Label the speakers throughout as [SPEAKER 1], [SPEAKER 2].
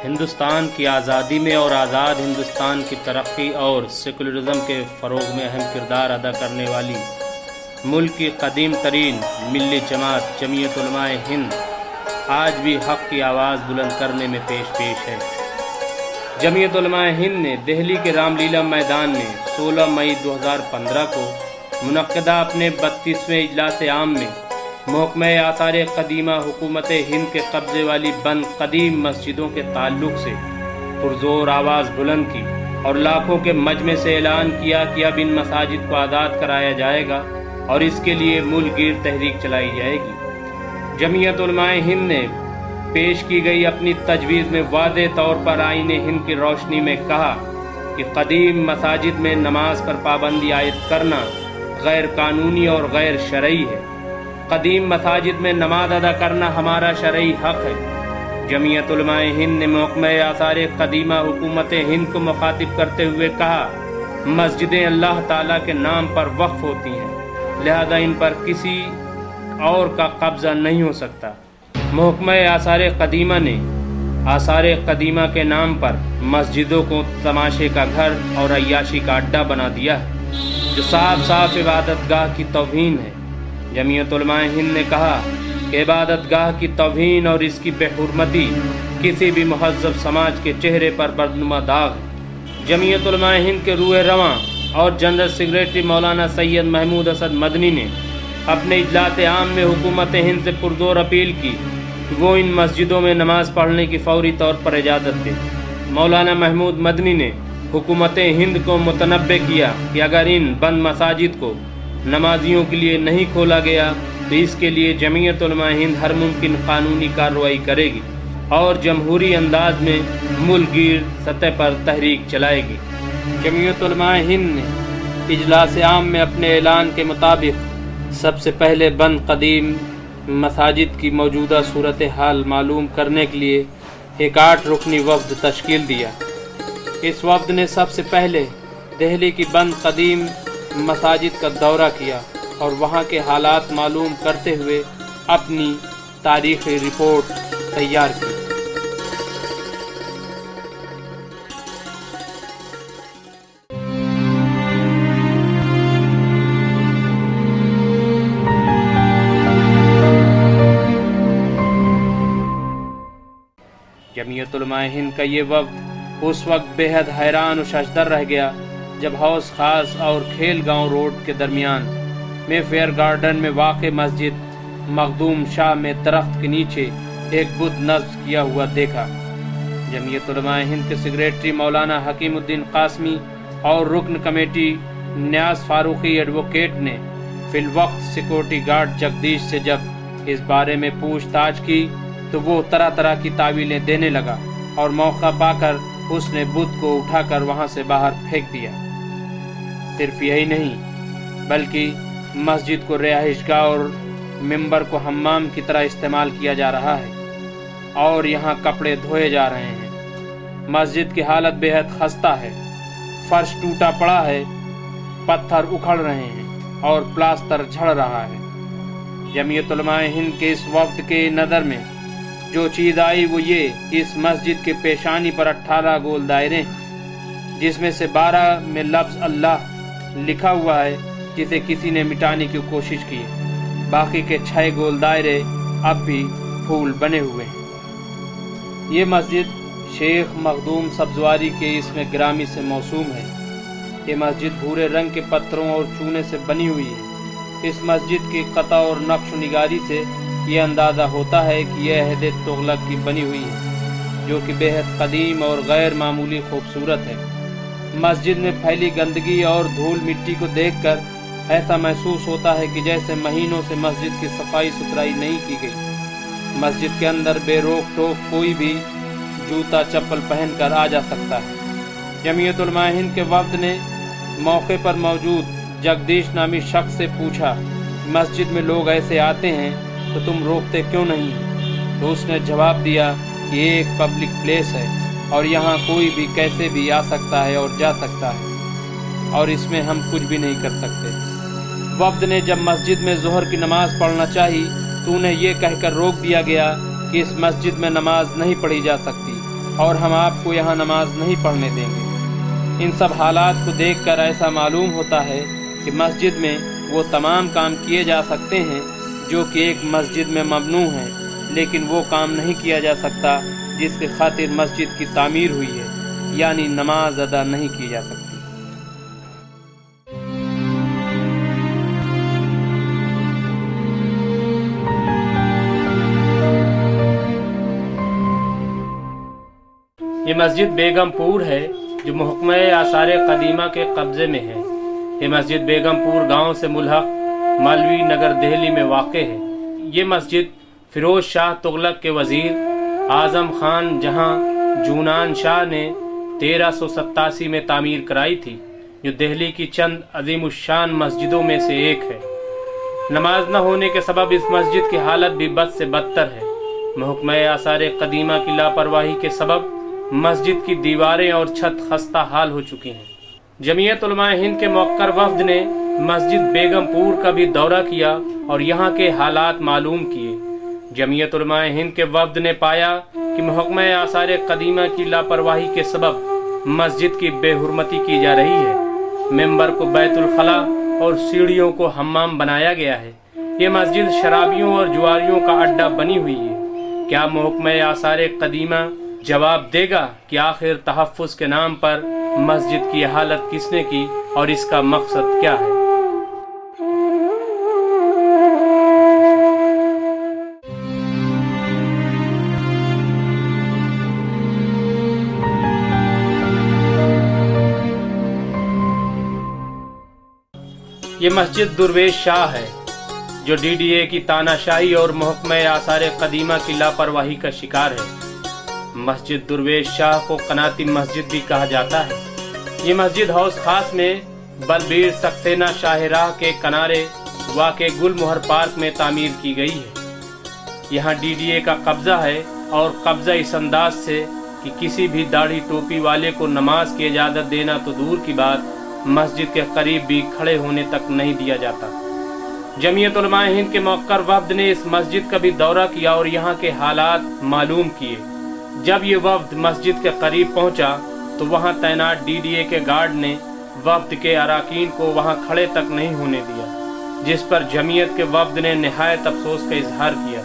[SPEAKER 1] ہندوستان کی آزادی میں اور آزاد ہندوستان کی ترقی اور سیکولرزم کے فروغ میں اہم کردار ادا کرنے والی ملک کی قدیم ترین ملی جماعت جمعیت علماء ہند آج بھی حق کی آواز بلند کرنے میں پیش ہے۔ جمعیت علماء ہند نے دہلی کے رام لیلا میدان میں 16 مئی 2015 کو منعقدہ اپنے 32ویں اجلاس عام میں محکمہ آثار قدیمہ حکومت ہند کے قبضے والی بند قدیم مسجدوں کے تعلق سے پرزور آواز بلند کی اور لاکھوں کے مجمع سے اعلان کیا کہ اب ان مساجد کو آزاد کرایا جائے گا اور اس کے لیے ملک گیر تحریک چلائی جائے گی۔ جمعیت علماء ہند نے پیش کی گئی اپنی تجویز میں واضح طور پر آئین ہند کی روشنی میں کہا کہ قدیم مساجد میں نماز پر پابندی عائد کرنا غیر قانونی اور غیر شرعی ہے۔ قدیم مساجد میں نماز ادا کرنا ہمارا شرعی حق ہے۔ جمعیت علماء ہند نے محکمہ آثار قدیمہ حکومت ہند کو مخاطب کرتے ہوئے کہا، مسجدیں اللہ تعالیٰ کے نام پر وقف ہوتی ہیں، لہذا ان پر کسی اور کا قبضہ نہیں ہو سکتا۔ محکمہ آثار قدیمہ نے آثار قدیمہ کے نام پر مسجدوں کو تماشے کا گھر اور عیاشی کا اڈا بنا دیا ہے، جو صاف صاف عبادت گاہ کی توہین ہے۔ جمعیت علماء ہند نے کہا کہ عبادت گاہ کی توہین اور اس کی بے حرمتی کسی بھی مہذب سماج کے چہرے پر بدنما داغ ہے۔ جمعیت علماء ہند کے روح رواں اور جنرل سیکریٹری مولانا سید محمود اسد مدنی نے اپنے اجلاس عام میں حکومت ہند سے پرزور اپیل کی کہ وہ ان مسجدوں میں نماز پڑھنے کی فوری طور پر اجازت دے۔ مولانا محمود مدنی نے حکومت ہند کو متنبہ کیا کہ اگر ان بند مساجد کو نمازیوں کے لیے نہیں کھولا گیا تو اس کے لیے جمعیت علماء ہند ہر ممکن قانونی کارروائی کرے گی اور جمہوری انداز میں ملک گیر سطح پر تحریک چلائے گی۔ جمعیت علماء ہند نے اجلاس عام میں اپنے اعلان کے مطابق سب سے پہلے بند قدیم مساجد کی موجودہ صورتحال معلوم کرنے کے لیے ایک 8 رکنی وفد تشکیل دیا۔ اس وفد نے سب سے پہلے دہلی کی بند قدیم مساجد کا دورہ کیا اور وہاں کے حالات معلوم کرتے ہوئے اپنی تاریخی رپورٹ تیار کی۔ جمعیت علماء ہند کا یہ وفد اس وقت بے حد حیران و ششدر رہ گیا جب حوض خاص اور کھیل گاؤں روڈ کے درمیان میں فیئر گارڈن میں واقع مسجد مخدوم شاہ میں درخت کے نیچے ایک بت نصب کیا ہوا دیکھا۔ جمعیت علماء ہند کے سیکریٹری مولانا حکیم الدین قاسمی اور رکن کمیٹی نیاز فاروقی ایڈوکیٹ نے فی الوقت سیکورٹی گارڈ جگدیش سے جب اس بارے میں پوچھ تاچھ کی تو وہ طرح طرح کی تعویلیں دینے لگا اور موقع پا کر اس نے بت کو اٹھا کر وہاں سے باہر پھینک دیا۔ صرف یہی نہیں بلکہ مسجد کو رہائش گاہ اور ممبر کو حمام کی طرح استعمال کیا جا رہا ہے اور یہاں کپڑے دھوئے جا رہے ہیں۔ مسجد کی حالت بے حد خستہ ہے، فرش ٹوٹا پڑا ہے، پتھر اکھڑ رہے ہیں اور پلاسٹر جھڑ رہا ہے۔ جمعیت علماء ہند کے اس وفد کے نظر میں جو چیز آئی وہ یہ کہ اس مسجد کے پیشانی پر 18 گول دائرے ہیں، جس میں سے 12 میں لفظ اللہ لکھا ہوا ہے جسے کسی نے مٹانے کی کوشش کی ہے۔ باقی کے 6 گول دائرے اب بھی پھول بنے ہوئے ہیں۔ یہ مسجد شیخ مخدوم سبزواری کے اسم گرامی سے موسوم ہے۔ یہ مسجد بھورے رنگ کے پتھروں اور چونے سے بنی ہوئی ہے۔ اس مسجد کی قطع اور نقش و نگاری سے یہ اندازہ ہوتا ہے کہ یہ عہد تغلق کی بنی ہوئی ہے، جو کہ بے حد قدیم اور غیر معمولی خوبصورت ہے۔ مسجد میں پھیلی گندگی اور دھول مٹی کو دیکھ کر ایسا محسوس ہوتا ہے کہ جیسے مہینوں سے مسجد کی صفائی ستھرائی نہیں کی گئی۔ مسجد کے اندر بے روک ٹوک کوئی بھی جوتا چپل پہن کر آ جا سکتا ہے۔ جمعیت علماء ہند کے وفد نے موقع پر موجود جگدیش نامی شخص سے پوچھا، مسجد میں لوگ ایسے آتے ہیں تو تم روکتے کیوں نہیں؟ تو اس نے جواب دیا کہ یہ ایک پبلک پلیس ہے اور یہاں کوئی بھی کیسے بھی آ سکتا ہے اور جا سکتا ہے اور اس میں ہم کچھ بھی نہیں کر سکتے۔ وفد نے جب مسجد میں ظہر کی نماز پڑھنا چاہی تو انہیں یہ کہہ کر روک دیا گیا کہ اس مسجد میں نماز نہیں پڑھی جا سکتی
[SPEAKER 2] اور ہم آپ کو یہاں نماز نہیں پڑھنے دیں گے۔ ان سب حالات کو دیکھ کر ایسا معلوم ہوتا ہے کہ مسجد میں وہ تمام کام کیے جا سکتے ہیں جو کہ ایک مسجد میں ممنوع ہیں، لیکن وہ کام نہیں کیا جا سکتا جس کی خاطر مسجد کی تعمیر ہوئی ہے، یعنی نماز ادا نہیں کی جا سکتی۔
[SPEAKER 1] یہ مسجد بیگم پور ہے جو محکمہ آثار قدیمہ کے قبضے میں ہے۔ یہ مسجد بیگم پور گاؤں سے ملحق مولوی نگر دہلی میں واقع ہے۔ یہ مسجد فیروز شاہ تغلق کے وزیر اعظم خان جہاں جونان شاہ نے 1387 میں تعمیر کرائی تھی، جو دہلی کی چند عظیم الشان مسجدوں میں سے ایک ہے۔ نماز نہ ہونے کے سبب اس مسجد کی حالت بھی بد سے بدتر ہے۔ محکمہ آثار قدیمہ کی لاپرواہی کے سبب مسجد کی دیواریں اور چھت خستہ حال ہو چکی ہیں۔ جمعیت علماء ہند کے موقر وفد نے مسجد بیگم پور کا بھی دورہ کیا اور یہاں کے حالات معلوم کیے۔ جمعیت علماء ہند کے وفد نے پایا کہ محکمہ آثار قدیمہ کی لاپرواہی کے سبب مسجد کی بے حرمتی کی جا رہی ہے۔ ممبر کو بیت الخلا اور سیڑھیوں کو حمام بنایا گیا ہے۔ یہ مسجد شرابیوں اور جواریوں کا اڈہ بنی ہوئی ہے۔ کیا محکمہ آثار قدیمہ جواب دے گا کہ آخر تحفظ کے نام پر مسجد کی حالت کس نے کی اور اس کا مقصد کیا ہے؟ یہ مسجد درویش شاہ ہے جو ڈی ڈی اے کی تاناشاہی اور محکمہ آثار قدیمہ کی لاپرواہی کا شکار ہے۔ مسجد درویش شاہ کو قناتی مسجد بھی کہا جاتا ہے۔ یہ مسجد حوض خاص میں بلبیر سکسینہ شاہراہ کے کنارے واقع گل مہر پارک میں تعمیر کی گئی ہے۔ یہاں ڈی ڈی اے کا قبضہ ہے اور قبضہ اس انداز سے کہ کسی بھی داڑھی ٹوپی والے کو نماز کی اجازت دینا تو دور کی بات، مسجد کے قریب بھی کھڑے ہونے تک نہیں دیا جاتا۔ جمعیت علماء ہند کے موقر وفد نے اس مسجد کا بھی دورہ کیا اور یہاں کے حالات معلوم کیے۔ جب یہ وفد مسجد کے قریب پہنچا تو وہاں تعینات ڈی ڈی اے کے گارڈ نے وفد کے اراکین کو وہاں کھڑے تک نہیں ہونے دیا، جس پر جمعیت کے وفد نے نہایت افسوس کا اظہار کیا۔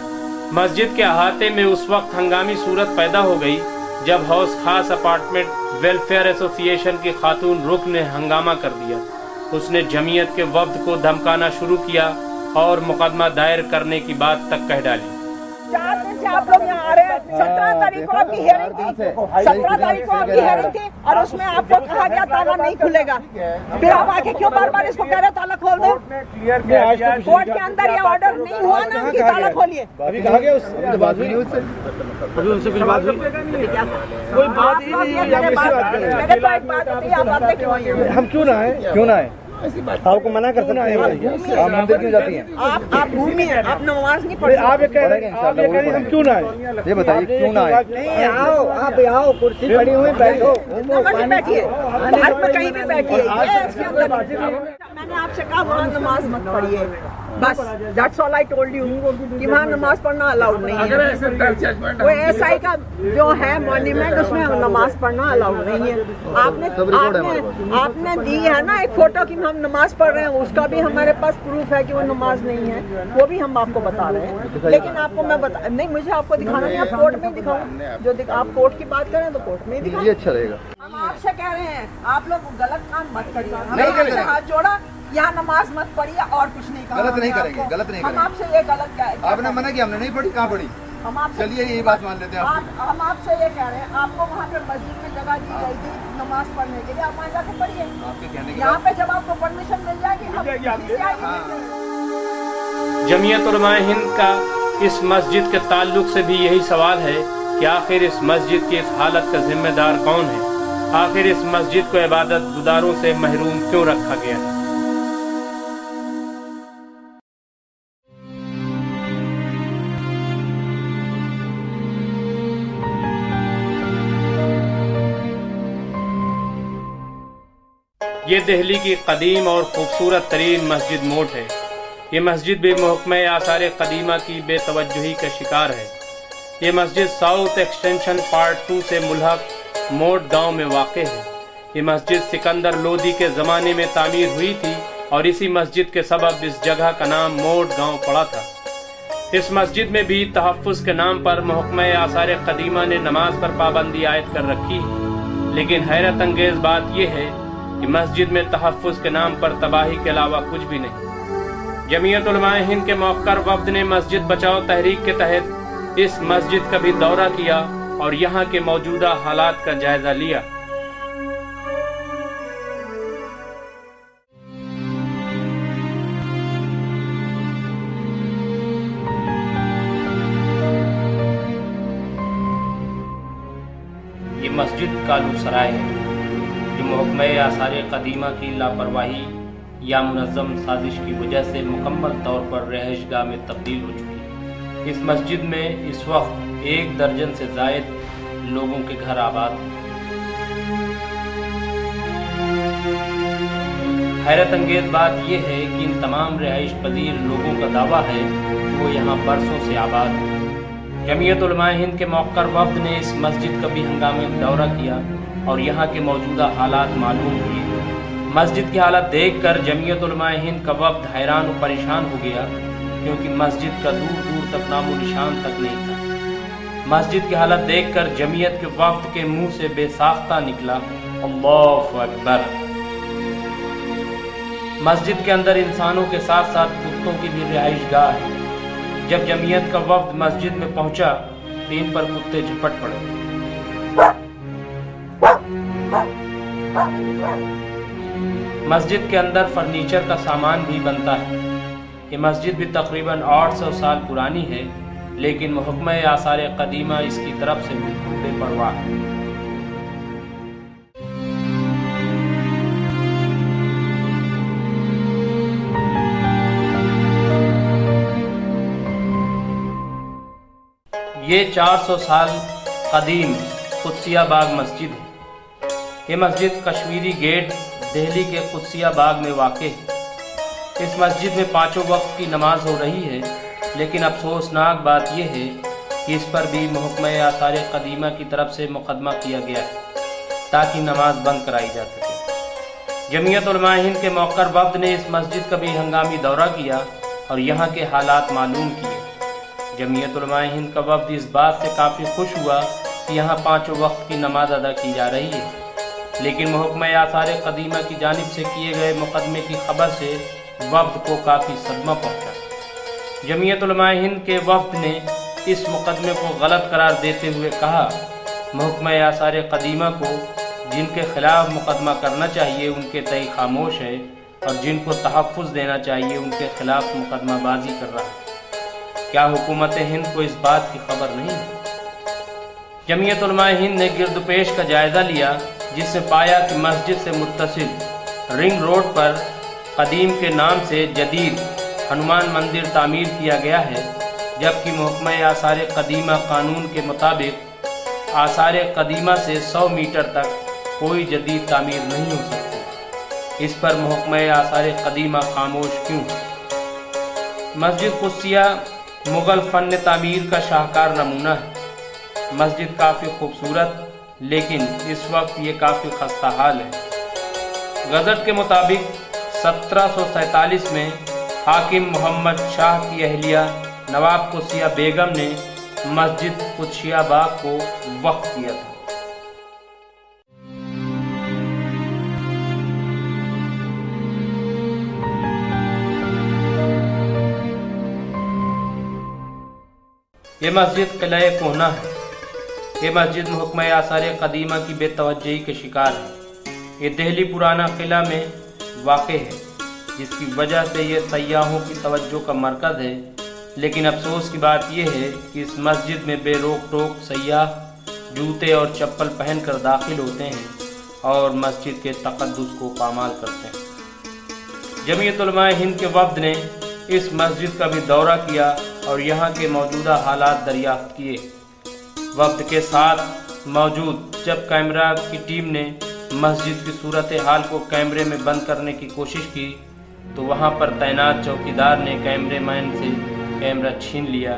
[SPEAKER 1] مسجد کے احاطے میں اس وقت ہنگامی صورت پیدا ہو گئی جب حوض خاص اپارٹمنٹ ویلفیئر ایسوسی ایشن کی خاتون رکن نے ہنگامہ کر دیا۔ اس نے جمعیت کے وفد کو دھمکانا شروع کیا اور مقدمہ دائر کرنے کی بات تک کہہ ڈالی۔
[SPEAKER 3] 4 دن سے آپ لوگ یہاں آ رہے ہیں، 17 تاریخ کو آپ کی ہیئرنگ تھی، 17 تاریخ کو آپ کی ہیئرنگ تھی اور اس میں آپ کو کہا گیا تالا نہیں کھلے گا، پھر آپ آ کے کیوں بار بار اس کو کہہ رہے تالا کھول دو؟ کورٹ کے اندر یہ آرڈر نہیں ہوا نا کہ تالا کھولیے۔
[SPEAKER 4] ابھی کہا گیا اس بات ہوئی اس سے، ابھی ان سے کچھ بات ہوئی، کوئی بات ہی نہیں ہے۔
[SPEAKER 3] میرے تو ایک بات ہوتی ہے، آپ باتیں کیوں ہیں؟
[SPEAKER 4] ہم کیوں نہ آئے، کیوں نہ آئے؟ آپ کو منع کر سکتے ہیں، آپ مندر کیوں جاتی ہیں؟
[SPEAKER 3] آپ گھومی ہیں، آپ نماز نہیں پڑھتے۔
[SPEAKER 4] آپ یہ کہہ رہے ہیں ہم کیوں نہ آئے، یہ بتائیے کیوں نہ آئے؟
[SPEAKER 3] نہیں آؤ، آپ آؤ، کرسی پڑی ہوئی بیٹھو، بیٹھیے، باہر میں کہیں بھی بیٹھیے۔ میں نے آپ سے کہا وہاں نماز مت پڑھیے، بس that's all I told you کہ وہاں نماز پڑھنا الاؤڈ نہیں ہے۔ وہ ایس آئی کا جو ہے مانیمنٹ اس میں نماز پڑھنا الاؤڈ نہیں ہے۔ آپ نے دی ہے نا ایک فوٹو کی ہم نماز پڑھ رہے ہیں، اس کا بھی ہمارے پاس پروف ہے کہ وہ نماز نہیں ہے، وہ بھی ہم آپ کو بتا رہے ہیں۔ لیکن آپ کو میں نہیں، مجھے آپ کو دکھانا نہیں، آپ کورٹ میں دکھاؤں، جو آپ کورٹ کی بات کریں تو کورٹ میں دکھاؤں،
[SPEAKER 4] یہ اچھا رہے گا۔
[SPEAKER 3] ہم آپ سے کہہ رہے ہیں آپ لوگ غلط کام مت کریے، ہمیں سے ہاتھ جوڑا، یہاں نماز مت پڑھیے اور کچھ نہیں کہا۔
[SPEAKER 4] غلط نہیں کریں گے، غلط نہیں کریں گے۔
[SPEAKER 3] ہم آپ سے یہ غلط کیا ہے؟
[SPEAKER 4] آپ نے منع کیا، ہم نے نہیں پڑھی، کہاں پڑھی؟
[SPEAKER 3] ہم آپ سے
[SPEAKER 4] چلیے یہی بات مان لیتے ہیں۔
[SPEAKER 3] ہم آپ سے یہ کہہ رہے ہیں، آپ کو وہاں پہ مسجد میں جگہ دی گئی تھی نماز پڑھنے کے لیے، آپ وہاں جا کے پڑھیے۔
[SPEAKER 4] آپ کے کہنے کے
[SPEAKER 3] یہاں پہ جب آپ کو پرمیشن مل جائے گی،
[SPEAKER 1] جمعیت علماء ہند کا اس مسجد کے تعلق سے بھی یہی سوال ہے کہ آخر اس مسجد کی اس حالت کا ذمہ دار کون ہے؟ آخر اس مسجد کو عبادت گزاروں سے محروم کیوں رکھا گیا ہے؟ یہ دہلی کی قدیم اور خوبصورت ترین مسجد موٹ ہے۔ یہ مسجد بھی محکمہ آثار قدیمہ کی بے توجہی کا شکار ہے۔ یہ مسجد ساؤتھ ایکسٹینشن پارٹ 2 سے ملحق موٹ گاؤں میں واقع ہے۔ یہ مسجد سکندر لودھی کے زمانے میں تعمیر ہوئی تھی اور اسی مسجد کے سبب اس جگہ کا نام موٹ گاؤں پڑا تھا۔ اس مسجد میں بھی تحفظ کے نام پر محکمہ آثار قدیمہ نے نماز پر پابندی عائد کر رکھی ہے، لیکن حیرت انگیز بات یہ ہے کہ مسجد میں تحفظ کے نام پر تباہی کے علاوہ کچھ بھی نہیں۔ جمعیت علماء ہند کے موقر وفد نے مسجد بچاؤ تحریک کے تحت اس مسجد کا بھی دورہ کیا اور یہاں کے موجودہ حالات کا جائزہ لیا۔ یہ مسجد کالو سرائے ہے جو محکمہ آثار قدیمہ کی لاپرواہی یا منظم سازش کی وجہ سے مکمل طور پر رہائش گاہ میں تبدیل ہو چکی ہے۔ اس مسجد میں اس وقت 1 درجن سے زائد لوگوں کے گھر آباد ہیں۔ حیرت انگیز بات یہ ہے کہ ان تمام رہائش پذیر لوگوں کا دعویٰ ہے کہ وہ یہاں برسوں سے آباد ہیں۔ جمعیت علماء ہند کے موقر وفد نے اس مسجد کا بھی ہنگامی دورہ کیا اور یہاں کے موجودہ حالات معلوم کیے۔ مسجد کی حالت دیکھ کر جمعیت علماء ہند کا وفد حیران و پریشان ہو گیا، کیونکہ مسجد کا دور دور تک نام و نشان تک نہیں تھا۔ مسجد کی حالت دیکھ کر جمعیت کے وفد کے منہ سے بے ساختہ نکلا اللہ اکبر۔ مسجد کے اندر انسانوں کے ساتھ ساتھ کتوں کی بھی رہائش گاہ ہے۔ جب جمعیت کا وفد مسجد میں پہنچا تو ان پر کتے جھپٹ پڑے۔ مسجد کے اندر فرنیچر کا سامان بھی بنتا ہے۔ یہ مسجد بھی تقریباً 800 سال پرانی ہے، لیکن محکمہ آثار قدیمہ اس کی طرف سے بالکل بے پرواہ ہے۔ یہ 400 سال قدیم قدسیہ باغ مسجد ہے۔ یہ مسجد کشمیری گیٹ دہلی کے قدسیہ باغ میں واقع ہے۔ اس مسجد میں 5 وقت کی نماز ہو رہی ہے، لیکن افسوسناک بات یہ ہے کہ اس پر بھی محکمہ آثار قدیمہ کی طرف سے مقدمہ کیا گیا ہے تاکہ نماز بند کرائی جا سکے۔ جمعیت علماء ہند کے موقر وفد نے اس مسجد کا بھی ہنگامی دورہ کیا اور یہاں کے حالات معلوم کیے۔ جمعیت علماء ہند کا وفد اس بات سے کافی خوش ہوا کہ یہاں 5 وقت کی نماز ادا کی جا رہی ہے، لیکن محکمہ آثار قدیمہ کی جانب سے کیے گئے مقدمے کی خبر سے وفد کو کافی صدمہ پہنچا۔ جمعیت علماء ہند کے وفد نے اس مقدمے کو غلط قرار دیتے ہوئے کہا، محکمہ آثار قدیمہ کو جن کے خلاف مقدمہ کرنا چاہیے ان کے تئیں خاموش ہے، اور جن کو تحفظ دینا چاہیے ان کے خلاف مقدمہ بازی کر رہا ہے۔ کیا حکومت ہند کو اس بات کی خبر نہیں ہے؟ جمعیت علماء ہند نے گرد پیش کا جائزہ لیا، جس سے پایا کہ مسجد سے متصل رنگ روڈ پر قدیم کے نام سے جدید ہنومان مندر تعمیر کیا گیا ہے، جبکہ محکمہ آثار قدیمہ قانون کے مطابق آثار قدیمہ سے 100 میٹر تک کوئی جدید تعمیر نہیں ہو سکتی۔ اس پر محکمہ آثار قدیمہ خاموش کیوں؟ مسجد قدسیہ مغل فن تعمیر کا شاہکار نمونہ ہے۔ مسجد کافی خوبصورت، لیکن اس وقت یہ کافی خستہ حال ہے۔ گزٹ کے مطابق 1747 میں حاکم محمد شاہ کی اہلیہ نواب قدسیہ بیگم نے مسجد قدسیہ باغ کو وقف کیا تھا۔ یہ مسجد قلعہ کوہنا ہے۔ یہ مسجد محکمہ آثار قدیمہ کی بے توجہی کے شکار ہے۔ یہ دہلی پرانا قلعہ میں واقع ہے، جس کی وجہ سے یہ سیاحوں کی توجہ کا مرکز ہے، لیکن افسوس کی بات یہ ہے کہ اس مسجد میں بے روک ٹوک سیاح جوتے اور چپل پہن کر داخل ہوتے ہیں اور مسجد کے تقدس کو پامال کرتے ہیں۔ جمعیت علماء ہند کے وفد نے اس مسجد کا بھی دورہ کیا اور یہاں کے موجودہ حالات دریافت کیے۔ وفد کے ساتھ موجود جب کیمرہ کی ٹیم نے مسجد کی صورتحال کو کیمرے میں بند کرنے کی کوشش کی تو وہاں پر تعینات چوکیدار نے کیمرے مین سے کیمرہ چھین لیا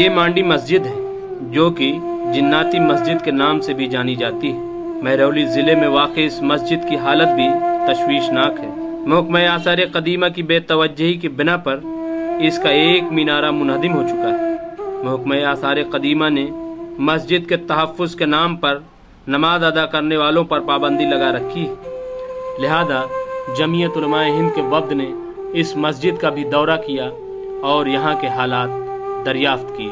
[SPEAKER 2] یہ مانڈی مسجد ہے جو کہ جناتی مسجد کے نام سے بھی جانی جاتی ہے۔ مہرولی ضلع میں واقع اس مسجد کی حالت بھی تشویشناک ہے۔ محکمہ آثار قدیمہ کی بے توجہی کی بنا پر اس کا ایک مینارہ منہدم ہو چکا ہے۔ محکمہ آثار قدیمہ نے مسجد کے تحفظ کے نام پر نماز ادا کرنے والوں پر پابندی لگا رکھی ہے، لہذا جمعیت علماء ہند کے وفد نے اس مسجد کا بھی دورہ کیا اور یہاں کے حالات دریافت کیے۔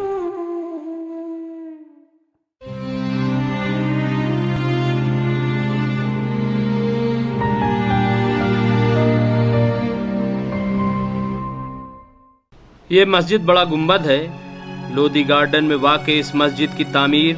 [SPEAKER 2] یہ مسجد بڑا گنبد ہے۔ لودھی گارڈن میں واقع اس مسجد کی تعمیر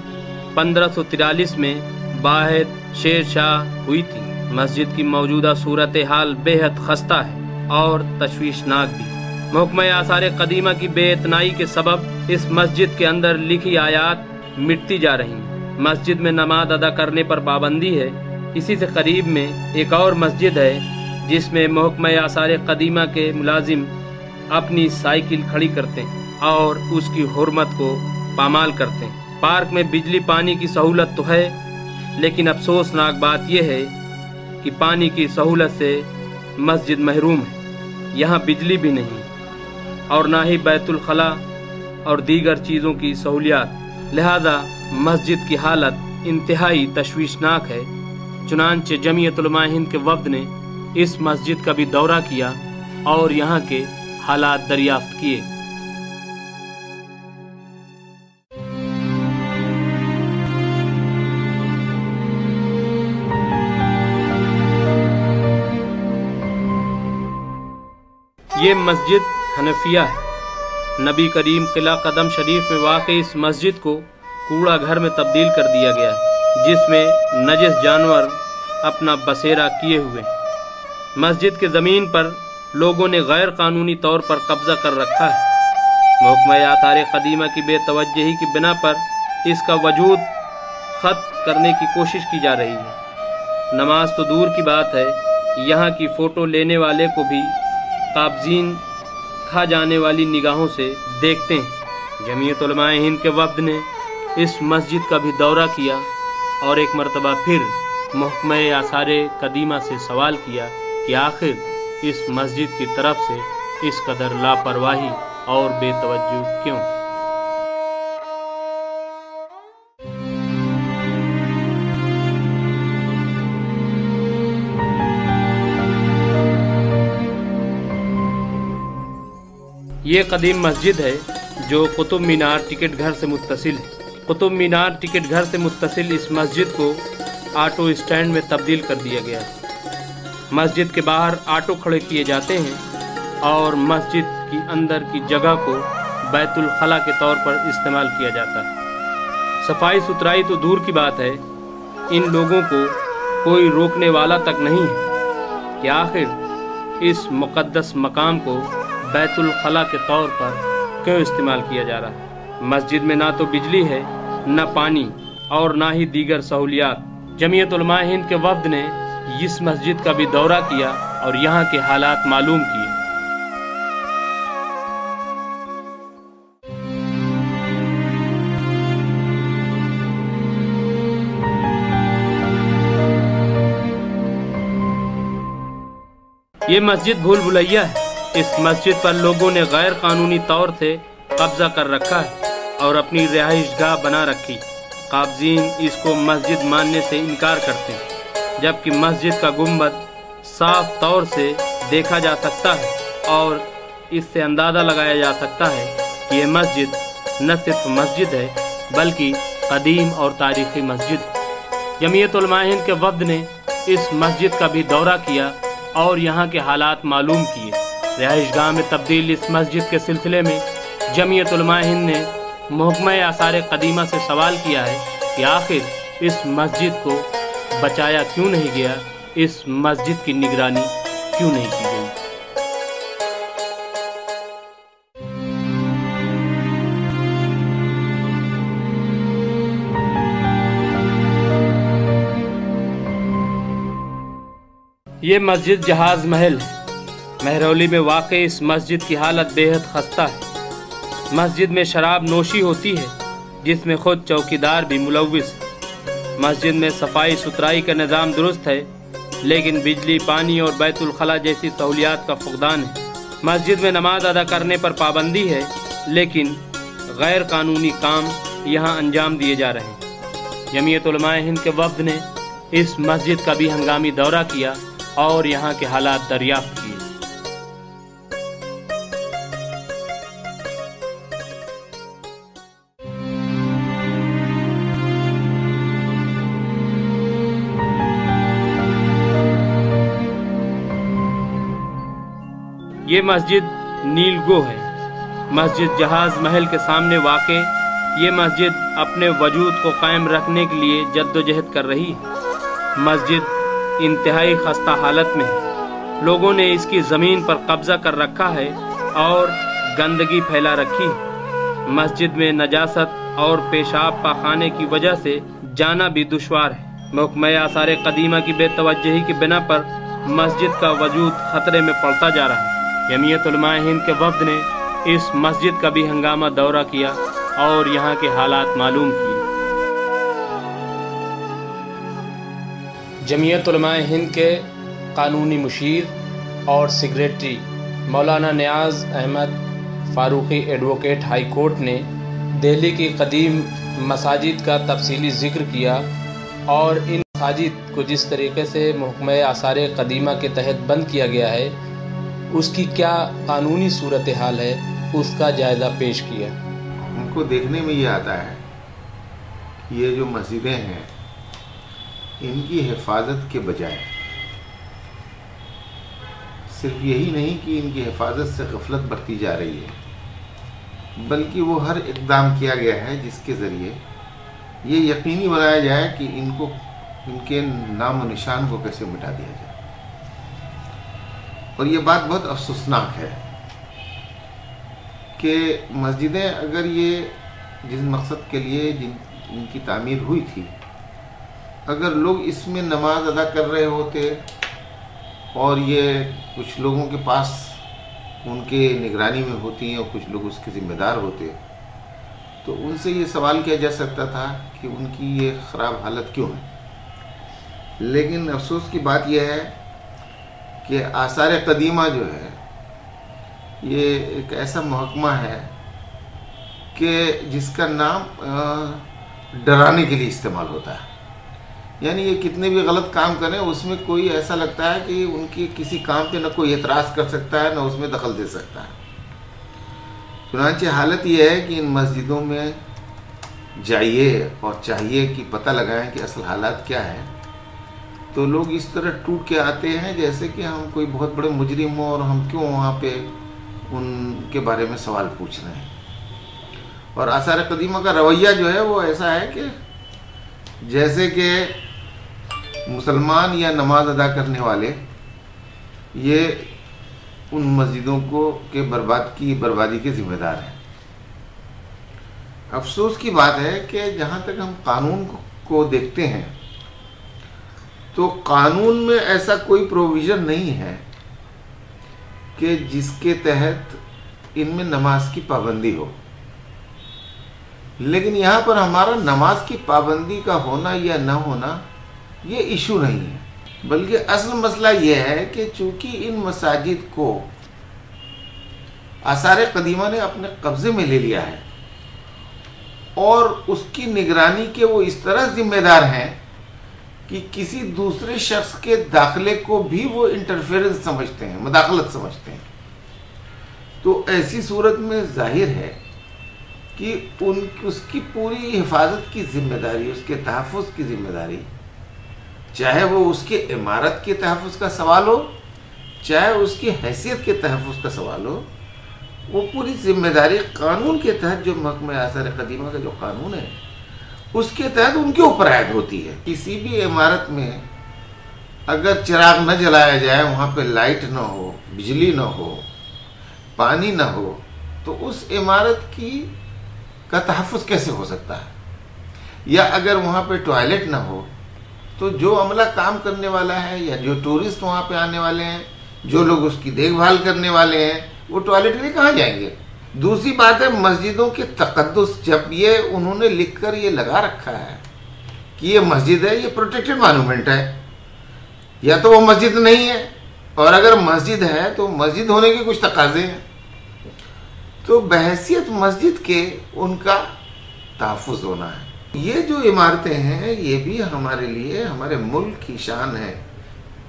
[SPEAKER 2] 1543 میں باہر شیر شاہ ہوئی تھی۔ مسجد کی موجودہ صورتحال بے حد خستہ ہے اور تشویشناک بھی۔ محکمہ آثار قدیمہ کی بے اتنائی کے سبب اس مسجد کے اندر لکھی آیات مٹتی جا رہی ہیں۔ مسجد میں نماز ادا کرنے پر پابندی ہے۔ اسی سے قریب میں ایک اور مسجد ہے جس میں محکمہ آثار قدیمہ کے ملازم اپنی سائیکل کھڑی کرتے ہیں اور اس کی حرمت کو پامال کرتے ہیں۔ پارک میں بجلی پانی کی سہولت تو ہے، لیکن افسوسناک بات یہ ہے کہ پانی کی سہولت سے مسجد محروم ہے۔ یہاں بجلی بھی نہیں اور نہ ہی بیت الخلا اور دیگر چیزوں کی سہولیات، لہذا مسجد کی حالت انتہائی تشویشناک ہے۔ چنانچہ جمعیت علماء ہند کے وفد نے اس مسجد کا بھی دورہ کیا اور یہاں کے حالات دریافت کیے۔ یہ مسجد حنفیہ ہے۔ نبی کریم قلعہ قدم شریف میں واقع اس مسجد کو کوڑا گھر میں تبدیل کر دیا گیا ہے، جس میں نجس جانور اپنا بسیرا کیے ہوئے ہیں۔ مسجد کے زمین پر لوگوں نے غیر قانونی طور پر قبضہ کر رکھا ہے۔ محکمہ آثار قدیمہ کی بے توجہی کی بنا پر اس کا وجود ختم کرنے کی کوشش کی جا رہی ہے۔ نماز تو دور کی بات ہے، یہاں کی فوٹو لینے والے کو بھی قابضین کھا جانے والی نگاہوں سے دیکھتے ہیں۔ جمعیت علماء ہند کے وفد نے اس مسجد کا بھی دورہ کیا اور ایک مرتبہ پھر محکمہ آثار قدیمہ سے سوال کیا کہ آخر اس مسجد کی طرف سے اس قدر لاپرواہی اور بے توجہ کیوں؟ یہ قدیم مسجد ہے جو قطب مینار ٹکٹ گھر سے متصل ہے۔ قطب مینار ٹکٹ گھر سے متصل اس مسجد کو آٹو اسٹینڈ میں تبدیل کر دیا گیا ہے۔ مسجد کے باہر آٹو کھڑے کیے جاتے ہیں اور مسجد کی اندر کی جگہ کو بیت الخلا کے طور پر استعمال کیا جاتا ہے۔ صفائی ستھرائی تو دور کی بات ہے، ان لوگوں کو کوئی روکنے والا تک نہیں ہے کہ آخر اس مقدس مقام کو بیت الخلا کے طور پر کیوں استعمال کیا جا رہا ہے۔ مسجد میں نہ تو بجلی ہے، نہ پانی اور نہ ہی دیگر سہولیات۔ جمعیت علماء ہند کے وفد نے اس مسجد کا بھی دورہ کیا اور یہاں کے حالات معلوم کیے۔ یہ مسجد بھول بھلیا ہے۔ اس مسجد پر لوگوں نے غیر قانونی طور سے قبضہ کر رکھا ہے اور اپنی رہائش گاہ بنا رکھی۔ قابضین اس کو مسجد ماننے سے انکار کرتے ہیں، جبکہ مسجد کا گنبد صاف طور سے دیکھا جا سکتا ہے اور اس سے اندازہ لگایا جا سکتا ہے کہ یہ مسجد نہ صرف مسجد ہے بلکہ قدیم اور تاریخی مسجد ہے۔ جمعیت علماء ہند کے وفد نے اس مسجد کا بھی دورہ کیا اور یہاں کے حالات معلوم کیے۔ رہائش گاہ میں تبدیل اس مسجد کے سلسلے میں جمعیت علماء ہند نے محکمہ آثار قدیمہ سے سوال کیا ہے کہ آخر اس مسجد کو بچایا کیوں نہیں گیا، اس مسجد کی نگرانی کیوں نہیں کی گئی۔ یہ مسجد جہاز محل ہے۔ مہرولی میں واقع اس مسجد کی حالت بے حد خستہ ہے۔ مسجد میں شراب نوشی ہوتی ہے جس میں خود چوکیدار بھی ملوث ہے۔ مسجد میں صفائی ستھرائی کا نظام درست ہے لیکن بجلی، پانی اور بیت الخلاء جیسی سہولیات کا فقدان ہے۔ مسجد میں نماز ادا کرنے پر پابندی ہے لیکن غیر قانونی کام یہاں انجام دیے جا رہے ہیں۔ جمعیت علماء ہند کے وفد نے اس مسجد کا بھی ہنگامی دورہ کیا اور یہاں کے حالات دریافت کیے۔ یہ مسجد نیل گو ہے، مسجد جہاز محل کے سامنے واقع یہ مسجد اپنے وجود کو قائم رکھنے کے لیے جدوجہد کر رہی ہے۔ مسجد انتہائی خستہ حالت میں ہے، لوگوں نے اس کی زمین پر قبضہ کر رکھا ہے اور گندگی پھیلا رکھی ہے۔ مسجد میں نجاست اور پیشاب پاخانے کی وجہ سے جانا بھی دشوار ہے۔ محکمہ آثار قدیمہ کی بے توجہی کی بنا پر مسجد کا وجود خطرے میں پڑتا جا رہا ہے۔ جمعیت علماء ہند کے وفد نے اس مسجد کا بھی ہنگامہ دورہ کیا اور یہاں کے حالات معلوم کیے۔ جمعیت علماء ہند کے قانونی مشیر اور secretary Maulana Niaz Ahmed Farooqui advocate high court نے دہلی کی قدیم مساجد کا تفصیلی ذکر کیا اور ان مساجد کو جس طریقے سے محکمہ آثار قدیمہ کے تحت بند کیا گیا ہے اس کی کیا قانونی صورتحال ہے اس کا جائزہ پیش کیا۔
[SPEAKER 5] ہم کو دیکھنے میں یہ آتا ہے کہ یہ جو مسجدیں ہیں ان کی حفاظت کے بجائے صرف یہی نہیں کہ ان کی حفاظت سے غفلت برتی جا رہی ہے بلکہ وہ ہر اقدام کیا گیا ہے جس کے ذریعے یہ یقینی بنایا جائے کہ ان کے نام و نشان کو کیسے مٹا دیا جائے۔ اور یہ بات بہت افسوسناک ہے کہ مسجدیں اگر یہ جس مقصد کے لیے جن کی تعمیر ہوئی تھی اگر لوگ اس میں نماز ادا کر رہے ہوتے اور یہ کچھ لوگوں کے پاس ان کے نگرانی میں ہوتی ہیں اور کچھ لوگ اس کے ذمہ دار ہوتے تو ان سے یہ سوال کیا جا سکتا تھا کہ ان کی یہ خراب حالت کیوں ہے۔ لیکن افسوس کی بات یہ ہے کہ آثار قدیمہ جو ہے یہ ایک ایسا محکمہ ہے کہ جس کا نام ڈرانے کے لیے استعمال ہوتا ہے، یعنی یہ کتنے بھی غلط کام کریں اس میں کوئی ایسا لگتا ہے کہ ان کی کسی کام پہ نہ کوئی اعتراض کر سکتا ہے نہ اس میں دخل دے سکتا ہے۔ چنانچہ حالت یہ ہے کہ ان مسجدوں میں جائیے اور چاہیے کہ پتہ لگائیں کہ اصل حالات کیا ہے، تو لوگ اس طرح ٹوٹ کے آتے ہیں جیسے کہ ہم کوئی بہت بڑے مجرم ہوں اور ہم کیوں وہاں پہ ان کے بارے میں سوال پوچھ رہے ہیں۔ اور آثار قدیمہ کا رویہ جو ہے وہ ایسا ہے کہ جیسے کہ مسلمان یا نماز ادا کرنے والے یہ ان مسجدوں کے بربادی کے ذمہ دار ہیں۔ افسوس کی بات ہے کہ جہاں تک ہم قانون کو دیکھتے ہیں تو قانون میں ایسا کوئی پروویژن نہیں ہے کہ جس کے تحت ان میں نماز کی پابندی ہو، لیکن یہاں پر ہمارا نماز کی پابندی کا ہونا یا نہ ہونا یہ ایشو نہیں ہے، بلکہ اصل مسئلہ یہ ہے کہ چونکہ ان مساجد کو آثار قدیمہ نے اپنے قبضے میں لے لیا ہے اور اس کی نگرانی کے وہ اس طرح ذمہ دار ہیں کہ کسی دوسرے شخص کے داخلے کو بھی وہ انٹرفیئرنس سمجھتے ہیں، مداخلت سمجھتے ہیں، تو ایسی صورت میں ظاہر ہے کہ اس کی پوری حفاظت کی ذمہ داری، اس کے تحفظ کی ذمہ داری، چاہے وہ اس کے عمارت کے تحفظ کا سوال ہو چاہے اس کی حیثیت کے تحفظ کا سوال ہو، وہ پوری ذمہ داری قانون کے تحت جو محکمہ آثار قدیمہ کا جو قانون ہے اس کے تحت ان کے اوپر عائد ہوتی ہے۔ کسی بھی عمارت میں اگر چراغ نہ جلایا جائے، وہاں پہ لائٹ نہ ہو، بجلی نہ ہو، پانی نہ ہو، تو اس عمارت کا تحفظ کیسے ہو سکتا ہے؟ یا اگر وہاں پہ ٹوائلٹ نہ ہو تو جو عملہ کام کرنے والا ہے یا جو ٹورسٹ وہاں پہ آنے والے ہیں، جو لوگ اس کی دیکھ بھال کرنے والے ہیں، وہ ٹوائلٹ کے لیے کہاں جائیں گے؟ دوسری بات ہے مسجدوں کے تقدس، جب یہ انہوں نے لکھ کر یہ لگا رکھا ہے کہ یہ مسجد ہے، یہ پروٹیکٹڈ مانومنٹ ہے، یا تو وہ مسجد نہیں ہے، اور اگر مسجد ہے تو مسجد ہونے کے کچھ تقاضے ہیں، تو بحیثیت مسجد کے ان کا تحفظ ہونا ہے۔ یہ جو عمارتیں ہیں یہ بھی ہمارے لیے، ہمارے ملک کی شان ہے،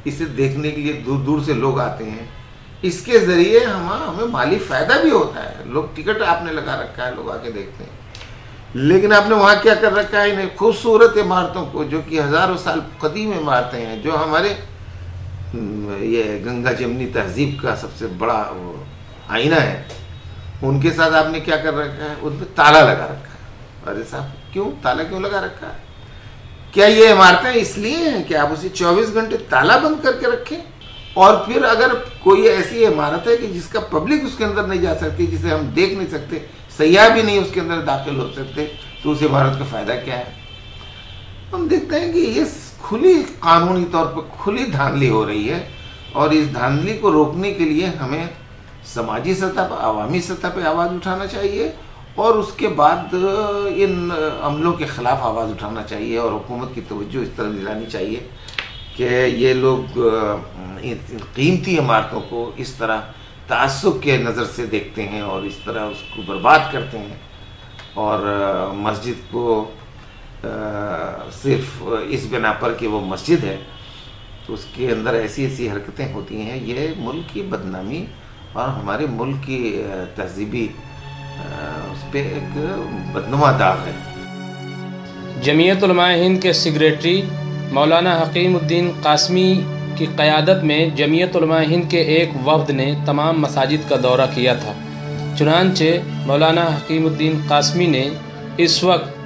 [SPEAKER 5] اسے دیکھنے کے لیے دور دور سے لوگ آتے ہیں، اس کے ذریعے ہمیں مالی فائدہ بھی ہوتا ہے، لوگ ٹکٹ آپ نے لگا رکھا ہے، لوگ آ کے دیکھتے ہیں، لیکن آپ نے وہاں کیا کر رکھا ہے، انہیں خوبصورت عمارتوں کو جو کہ ہزاروں سال قدیم عمارتیں ہیں، جو ہمارے یہ گنگا جمنی تہذیب کا سب سے بڑا آئینہ ہے، ان کے ساتھ آپ نے کیا کر رکھا ہے، ان پہ تالا لگا رکھا ہے۔ ارے صاحب کیوں تالا کیوں لگا رکھا ہے؟ کیا یہ عمارتیں اس لیے ہیں کہ آپ اسے 24 گھنٹے تالا بند کر کے رکھیں؟ اور پھر اگر کوئی ایسی عمارت ہے کہ جس کا پبلک اس کے اندر نہیں جا سکتی، جسے ہم دیکھ نہیں سکتے، سیاح بھی نہیں اس کے اندر داخل ہو سکتے، تو اس عمارت کا فائدہ کیا ہے؟ ہم دیکھتے ہیں کہ یہ کھلی قانونی طور پر کھلی دھاندلی ہو رہی ہے، اور اس دھاندلی کو روکنے کے لیے ہمیں سماجی سطح پر، عوامی سطح پہ آواز اٹھانا چاہیے، اور اس کے بعد ان عملوں کے خلاف آواز اٹھانا چاہیے، اور حکومت کی توجہ اس طرح دلانی چاہیے کہ یہ لوگ قیمتی عمارتوں کو اس طرح تعصب کے نظر سے دیکھتے ہیں اور اس طرح اس کو برباد کرتے ہیں، اور مسجد کو صرف اس بنا پر کہ وہ مسجد ہے تو اس کے اندر ایسی ایسی حرکتیں ہوتی ہیں، یہ ملک کی بدنامی اور ہمارے ملک کی تہذیبی اس پہ ایک بدنما داغ ہے۔
[SPEAKER 2] جمعیت علماء ہند کے سیکریٹری مولانا حکیم الدین قاسمی کی قیادت میں جمعیت علماء ہند کے ایک وفد نے تمام مساجد کا دورہ کیا تھا۔ چنانچہ مولانا حکیم الدین قاسمی نے اس وقت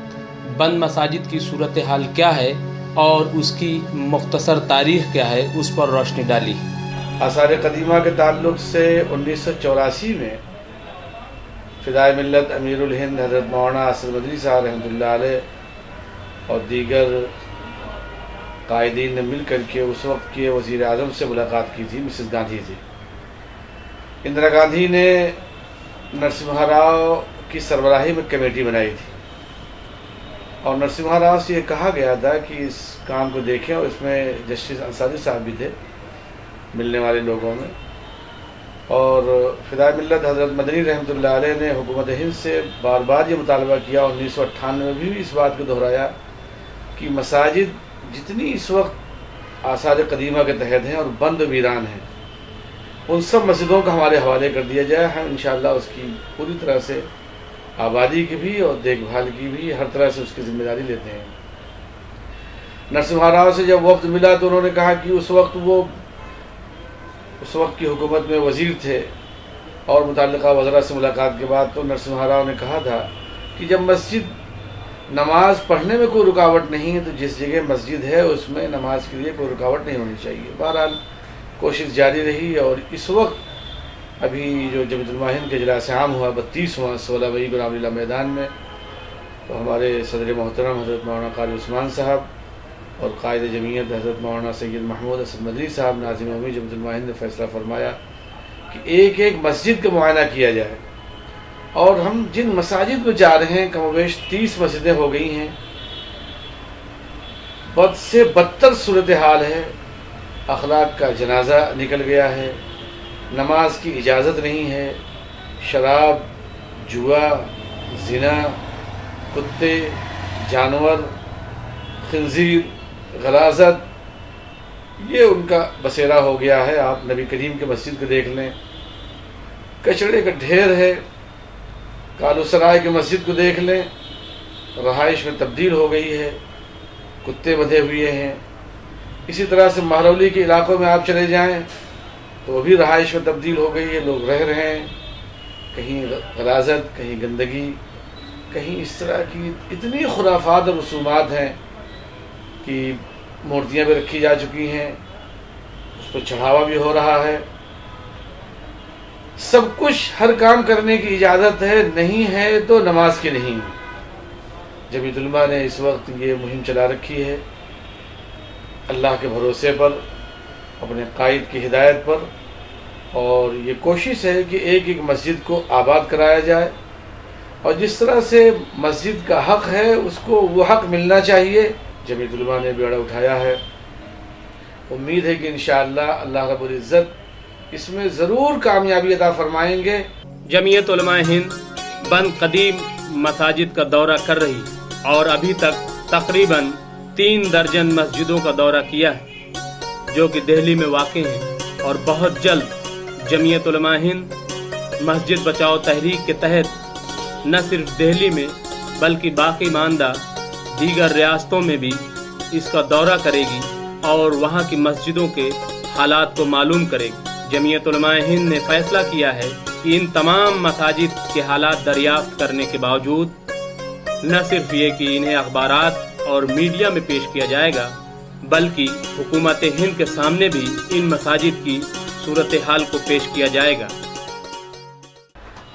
[SPEAKER 2] بند مساجد کی صورتحال کیا ہے اور اس کی مختصر تاریخ کیا ہے اس پر روشنی ڈالی۔
[SPEAKER 6] آثار قدیمہ کے تعلق سے 1984 میں فدائے ملت امیر الہند حضرت مولانا اسد مدنی صاحب رحمۃ اللہ علیہ اور دیگر قائدین نے مل کر کے اس وقت کے وزیر اعظم سے ملاقات کی تھی، مسز گاندھی تھی۔ اندرا گاندھی نے نرسمہا راؤ کی سربراہی میں کمیٹی بنائی تھی، اور نرسمہا راؤ سے یہ کہا گیا تھا کہ اس کام کو دیکھیں، اور اس میں جسٹس انصاری صاحب بھی تھے ملنے والے لوگوں میں، اور فدائے ملت حضرت مدنی رحمۃ اللہ علیہ نے حکومت ہند سے بار بار یہ مطالبہ کیا، 1998 میں بھی اس بات کو دہرایا کہ مساجد جتنی اس وقت آثار قدیمہ کے تحت ہیں اور بند ویران ہیں، ان سب مسجدوں کو ہمارے حوالے کر دیا جائے۔ ہم انشاءاللہ اس کی پوری طرح سے آبادی کی بھی اور دیکھ بھال کی بھی ہر طرح سے اس کی ذمہ داری لیتے ہیں۔ نرسمہا راؤ سے جب وفد ملا تو انہوں نے کہا کہ اس وقت کی حکومت میں وزیر تھے، اور متعلقہ وزراء سے ملاقات کے بعد تو نرسمہا راؤ نے کہا تھا کہ جب مسجد نماز پڑھنے میں کوئی رکاوٹ نہیں ہے تو جس جگہ مسجد ہے اس میں نماز کے لیے کوئی رکاوٹ نہیں ہونی چاہیے۔ بہرحال کوشش جاری رہی، اور اس وقت ابھی جو جمعیت علماء ہند کے اجلاس عام ہوا 32واں 16 مئی کو رام لیلا میدان میں، تو ہمارے صدر محترم حضرت مولانا قاری عثمان صاحب اور قائد جمعیت حضرت مولانا سید محمود اسد مدنی صاحب ناظم عمومی جمعیت علماء ہند نے فیصلہ فرمایا کہ ایک ایک مسجد کا معائنہ کیا جائے، اور ہم جن مساجد میں جا رہے ہیں کم و بیش 30 مسجدیں ہو گئی ہیں، بد سے بدتر صورتحال ہے، اخلاق کا جنازہ نکل گیا ہے، نماز کی اجازت نہیں ہے، شراب، جوا، زنا، کتے، جانور، خنزیر، غلاظت، یہ ان کا بسیرا ہو گیا ہے۔ آپ نبی کریم کے مسجد کو دیکھ لیں، کچڑے کا ڈھیر ہے۔ کالو سرائے کی مسجد کو دیکھ لیں، رہائش میں تبدیل ہو گئی ہے، کتے بندھے ہوئے ہیں۔ اسی طرح سے مہرولی کے علاقوں میں آپ چلے جائیں تو وہ بھی رہائش میں تبدیل ہو گئی ہے، لوگ رہ رہے ہیں، کہیں غلاظت، کہیں گندگی، کہیں اس طرح کی اتنی خرافات اور رسومات ہیں کہ مورتیاں بھی رکھی جا چکی ہیں، اس پر چڑھاوا بھی ہو رہا ہے۔ سب کچھ ہر کام کرنے کی اجازت ہے، نہیں ہے تو نماز کی نہیں۔ جمعیت علماء نے اس وقت یہ مہم چلا رکھی ہے، اللہ کے بھروسے پر، اپنے قائد کی ہدایت پر، اور یہ کوشش ہے کہ ایک ایک مسجد کو آباد کرایا جائے، اور جس طرح سے مسجد کا حق ہے اس کو وہ حق ملنا چاہیے۔ جمیعت علماء نے بیڑا اٹھایا ہے، امید ہے کہ انشاءاللہ اللہ رب العزت اس میں ضرور کامیابی عطا فرمائیں گے۔
[SPEAKER 1] جمعیت علماء ہند بند قدیم مساجد کا دورہ کر رہی اور ابھی تک تقریباً 3 درجن مسجدوں کا دورہ کیا ہے جو کہ دہلی میں واقع ہیں، اور بہت جلد جمعیت علماء ہند مسجد بچاؤ تحریک کے تحت نہ صرف دہلی میں بلکہ باقی ماندہ دیگر ریاستوں میں بھی اس کا دورہ کرے گی اور وہاں کی مسجدوں کے حالات کو معلوم کرے گی۔ جمعیت علماء ہند نے فیصلہ کیا ہے کہ ان تمام مساجد کے حالات دریافت کرنے کے باوجود نہ صرف یہ کہ انہیں اخبارات اور میڈیا میں پیش کیا جائے گا بلکہ حکومت ہند کے سامنے بھی ان مساجد کی صورتحال کو پیش کیا جائے گا۔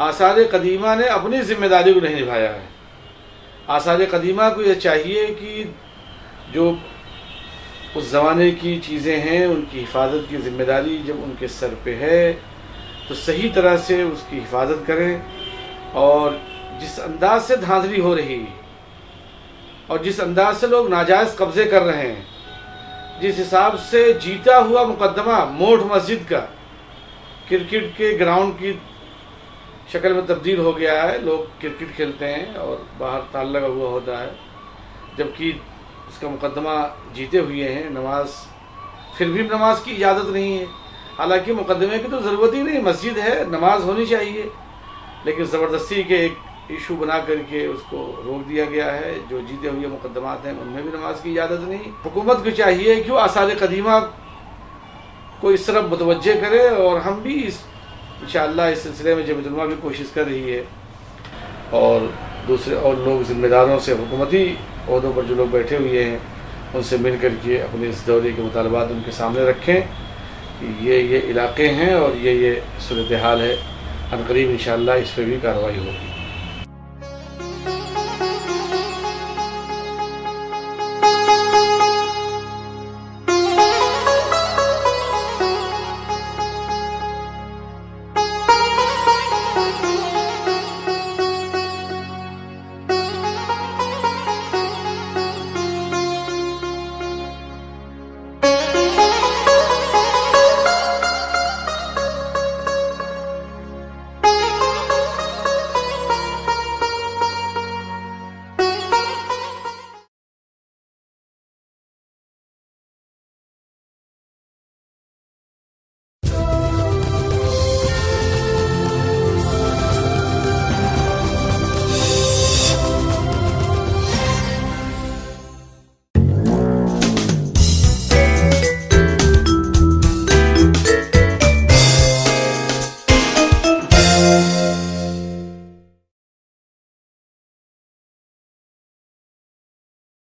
[SPEAKER 6] آثار قدیمہ نے اپنی ذمہ داری کو نہیں نبھایا ہے۔ آثار قدیمہ کو یہ چاہیے کہ جو اس زمانے کی چیزیں ہیں ان کی حفاظت کی ذمہ داری جب ان کے سر پہ ہے تو صحیح طرح سے اس کی حفاظت کریں، اور جس انداز سے دھاندلی ہو رہی اور جس انداز سے لوگ ناجائز قبضے کر رہے ہیں، جس حساب سے جیتا ہوا مقدمہ موٹھ مسجد کا کرکٹ کے گراؤنڈ کی شکل میں تبدیل ہو گیا ہے، لوگ کرکٹ کھیلتے ہیں اور باہر تالا لگا ہوا ہوتا ہے، جبکہ اس کا مقدمہ جیتے ہوئے ہیں، نماز پھر بھی نماز کی اجازت نہیں ہے، حالانکہ مقدمے کی تو ضرورت ہی نہیں، مسجد ہے، نماز ہونی چاہیے، لیکن زبردستی کے ایک ایشو بنا کر کے اس کو روک دیا گیا ہے۔ جو جیتے ہوئے مقدمات ہیں ان میں بھی نماز کی اجازت نہیں۔ حکومت کو چاہیے کہ وہ آثار قدیمہ کو اس طرف متوجہ کرے، اور ہم بھی انشاءاللہ اس سلسلے میں جمعیت علماء بھی کوشش کر رہی ہے، اور دوسرے اور لوگ ذمہ داروں سے حکومتی عہدوں پر جو لوگ بیٹھے ہوئے ہیں ان سے مل کر کے اپنے اس دورے کے مطالبات ان کے سامنے رکھیں کہ یہ علاقے ہیں اور یہ صورتحال ہے، عنقریب انشاءاللہ اس پہ بھی کارروائی ہوگی۔